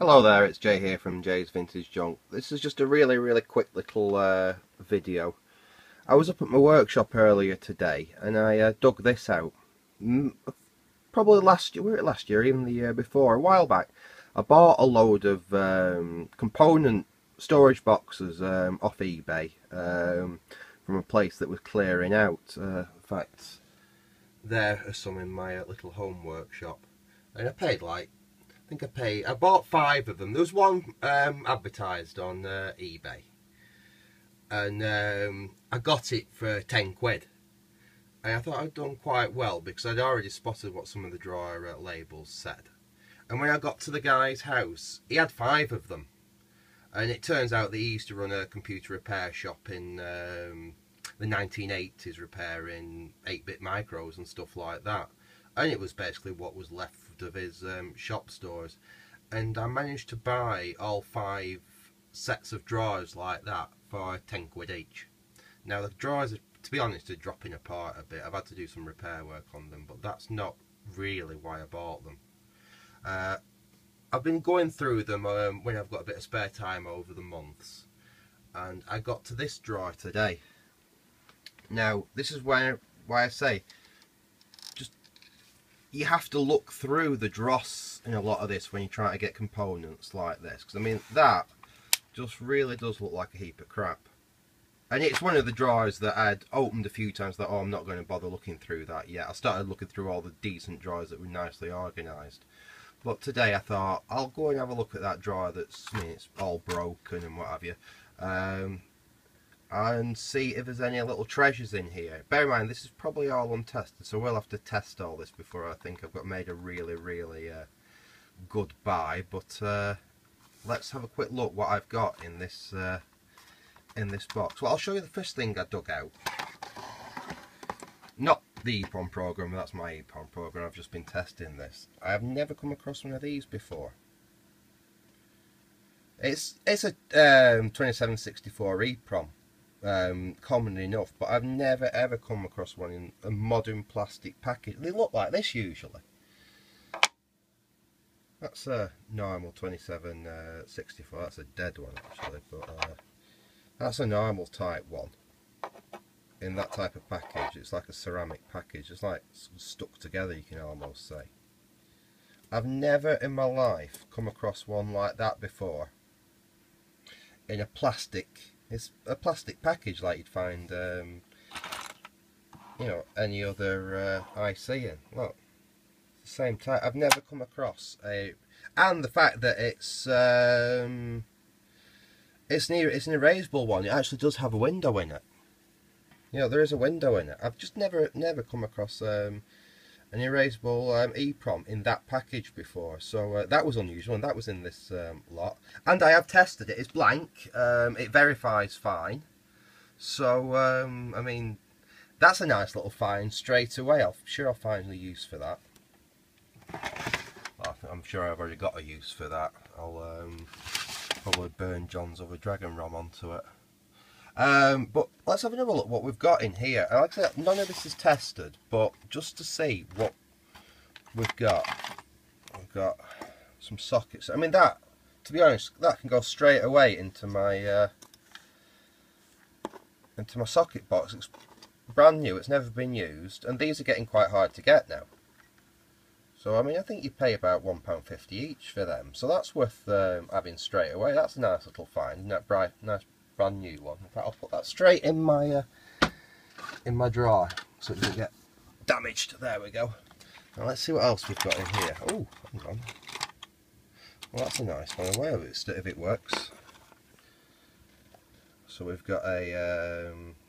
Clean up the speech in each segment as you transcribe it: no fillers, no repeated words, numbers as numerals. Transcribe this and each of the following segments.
Hello there, it's Jay here from Jay's Vintage Junk. This is just a really quick little video. I was up at my workshop earlier today and I dug this out. Probably last year, even the year before, a while back. I bought a load of component storage boxes off eBay from a place that was clearing out. In fact, there are some in my little home workshop, and I paid I bought 5 of them. There was one advertised on eBay, and I got it for 10 quid. And I thought I'd done quite well because I'd already spotted what some of the drawer labels said. And when I got to the guy's house, he had 5 of them. And it turns out that he used to run a computer repair shop in the 1980s, repairing 8-bit micros and stuff like that. And it was basically what was left of his shop stores, and I managed to buy all 5 sets of drawers like that for 10 quid each. Now the drawers, to be honest, are dropping apart a bit. I've had to do some repair work on them, but that's not really why I bought them. I've been going through them when I've got a bit of spare time over the months, and I got to this drawer today. Now this is why I say you have to look through the dross in a lot of this when you try to get components like this, because I mean that just really does look like a heap of crap. And it's one of the drawers that I'd opened a few times that, oh, I'm not going to bother looking through that yet. I started looking through all the decent drawers that were nicely organised, but today I thought I'll go and have a look at that drawer that's, I mean, it's all broken and what have you, and see if there's any little treasures in here. Bear in mind, this is probably all untested, so we'll have to test all this before I think I've got made a really good buy. But let's have a quick look what I've got in this box. Well, I'll show you the first thing I dug out. Not the EEPROM program, that's my EEPROM program. I've just been testing this. I have never come across one of these before. It's a 2764 EEPROM. Common enough, but I've never ever come across one in a modern plastic package. They look like this usually. That's a normal 2764. That's a dead one actually, but that's a normal type one in that type of package. It's like a ceramic package. It's like stuck together, you can almost say. I've never in my life come across one like that before in a plastic. It's a plastic package like you'd find, you know, any other IC in. Look, it's the same type. I've never come across a, and the fact that it's an erasable one. It actually does have a window in it. You know, there is a window in it. I've just never come across an erasable EEPROM in that package before, so that was unusual, and that was in this lot. And I have tested it. It's blank. It verifies fine. So I mean, that's a nice little find straight away. I'm sure I'll find a use for that. Well, I'm sure I've already got a use for that. I'll probably burn John's other Dragon ROM onto it. But let's have another look what we've got in here. And like I said, none of this is tested, but just to see what we've got some sockets. I mean, that, to be honest, that can go straight away into my socket box. It's brand new, it's never been used, and these are getting quite hard to get now. So I mean, I think you pay about £1.50 each for them, so that's worth having straight away. That's a nice little find, isn't that? Nice brand new one. In fact, I'll put that straight in my drawer so it doesn't get damaged. There we go. Now let's see what else we've got in here. Oh, hang on. Well, that's a nice one. Away if it works. So we've got a,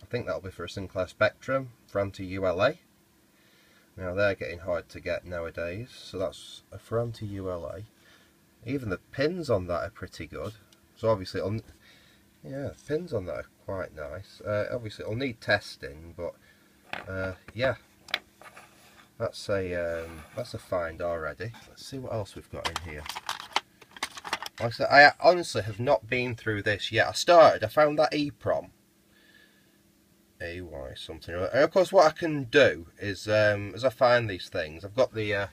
I think that'll be for a Sinclair Spectrum, Ferranti ULA. Now they're getting hard to get nowadays, so that's a Ferranti ULA. Even the pins on that are pretty good. So obviously, yeah, the pins on that are quite nice. Obviously, it'll need testing, but yeah, that's a find already. Let's see what else we've got in here. Like I said, I honestly have not been through this yet. I found that EEPROM. AY something. And of course what I can do is, as I find these things, I've got the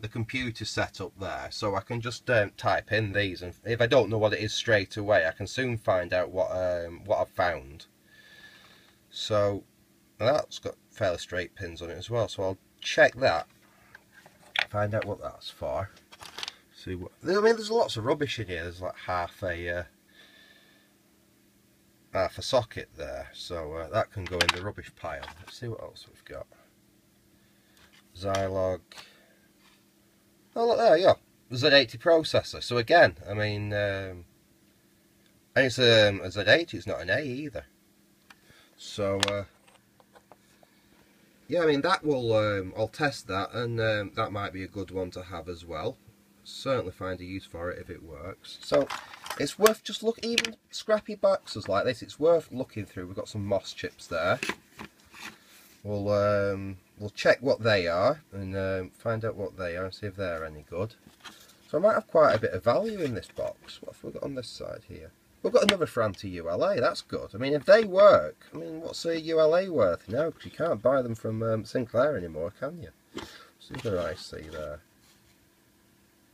the computer set up there, so I can just type in these, and if I don't know what it is straight away, I can soon find out what I've found. So that's got fairly straight pins on it as well, so I'll check that, find out what that's for. See what I mean. There's lots of rubbish in here. There's like half a socket there, so that can go in the rubbish pile. Let's see what else we've got. Zilog. Oh look there, yeah, Z80 processor. So again, I mean, and it's a Z80. It's not an A either. So yeah, I mean that will. I'll test that, and that might be a good one to have as well. Certainly find a use for it if it works. So it's worth just look. Even scrappy boxes like this, it's worth looking through. We've got some moss chips there. We'll check what they are and find out what they are and see if they're any good. So I might have quite a bit of value in this box. What have we got on this side here? We've got another Franti ULA. That's good. I mean, if they work, I mean, what's a ULA worth? No, because you can't buy them from Sinclair anymore, can you? See the IC there.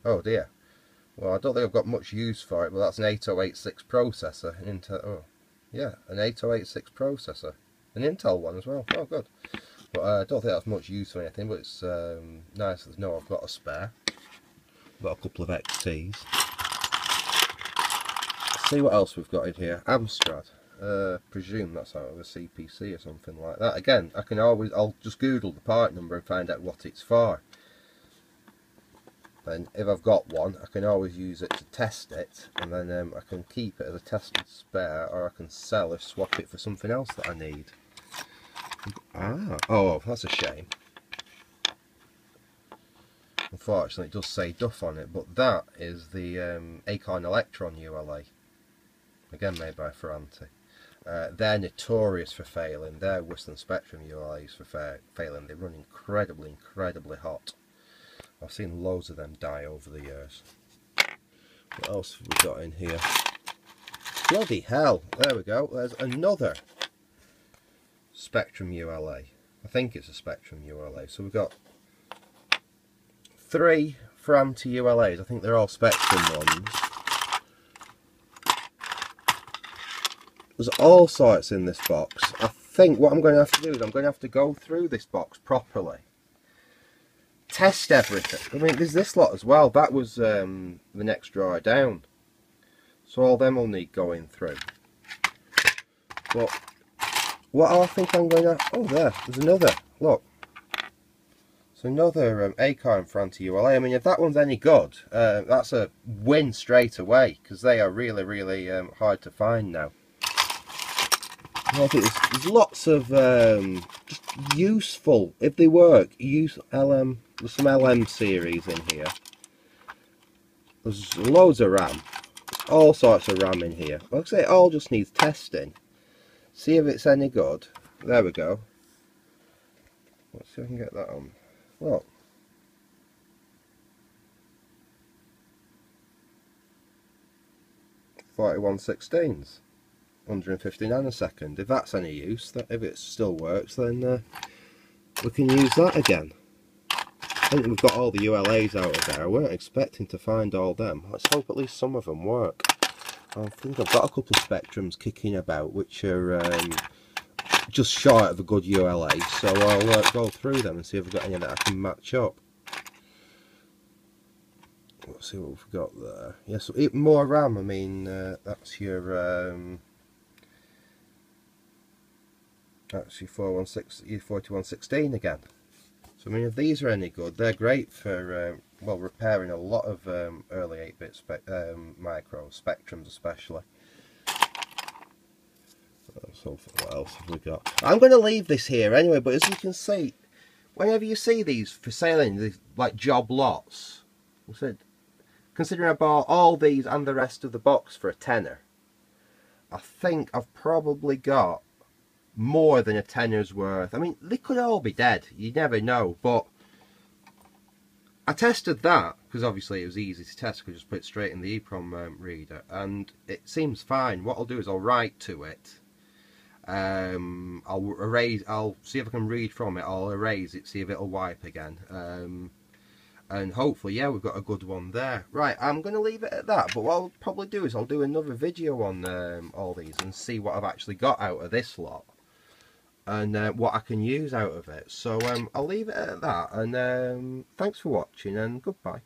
Oh dear. Well, I don't think I've got much use for it, but that's an 8086 processor. An Intel. Oh, yeah, an 8086 processor. An Intel one as well. Oh, good. But I don't think that's much use for anything, but it's nice to know I've got a spare. Got a couple of XTs. Let's see what else we've got in here. Amstrad. Presume that's out of a CPC or something like that. Again, I'll just Google the part number and find out what it's for. And if I've got one, I can always use it to test it, and then I can keep it as a tested spare, or I can sell or swap it for something else that I need. Oh, that's a shame. Unfortunately, it does say Duff on it, but that is the Acorn Electron ULA. Again, made by Ferranti. They're notorious for failing. They're worse than Spectrum ULAs for failing. They run incredibly, incredibly hot. I've seen loads of them die over the years. What else have we got in here? Bloody hell! There we go. There's another Spectrum ULA. I think it's a Spectrum ULA. So we've got 3 Ferranti ULAs. I think they're all Spectrum ones. There's all sorts in this box. I think what I'm going to have to do is I'm going to have to go through this box properly. Test everything. I mean, there's this lot as well. That was the next drawer down. So all them will need going through. But what I think I'm going to... Oh, there's another. Look. It's another Acorn Ferranti ULA. I mean, if that one's any good, that's a win straight away, because they are really, really hard to find now. I think there's lots of just useful, if they work, there's some LM series in here. There's loads of RAM, all sorts of RAM in here. Like I say, it all just needs testing. See if it's any good. There we go. Let's see if I can get that on. Look. .4116s. 150 nanosecond. If that's any use, if it still works, then we can use that again. I think we've got all the ULAs out of there. I weren't expecting to find all them. Let's hope at least some of them work. I think I've got a couple of Spectrums kicking about which are just short of a good ULA, so I'll go through them and see if I've got any that I can match up. Let's see what we've got there. Yes, yeah, so more RAM. I mean, that's your 4116 again. So I mean, if these are any good, they're great for well, repairing a lot of early 8-bit micro Spectrums especially. So what else have we got? I'm going to leave this here anyway, but as you can see, whenever you see these for sale in these like job lots, considering I bought all these and the rest of the box for a tenner, I think I've probably got more than a tenner's worth. I mean, they could all be dead, you never know, but I tested that because obviously it was easy to test. I could just put it straight in the EEPROM reader and it seems fine. What I'll do is I'll write to it, I'll see if I can read from it, I'll erase it, see if it'll wipe again, And hopefully, yeah, we've got a good one there. Right, I'm going to leave it at that. But what I'll probably do is I'll do another video on all these and see what I've actually got out of this lot. And what I can use out of it. So I'll leave it at that. And thanks for watching and goodbye.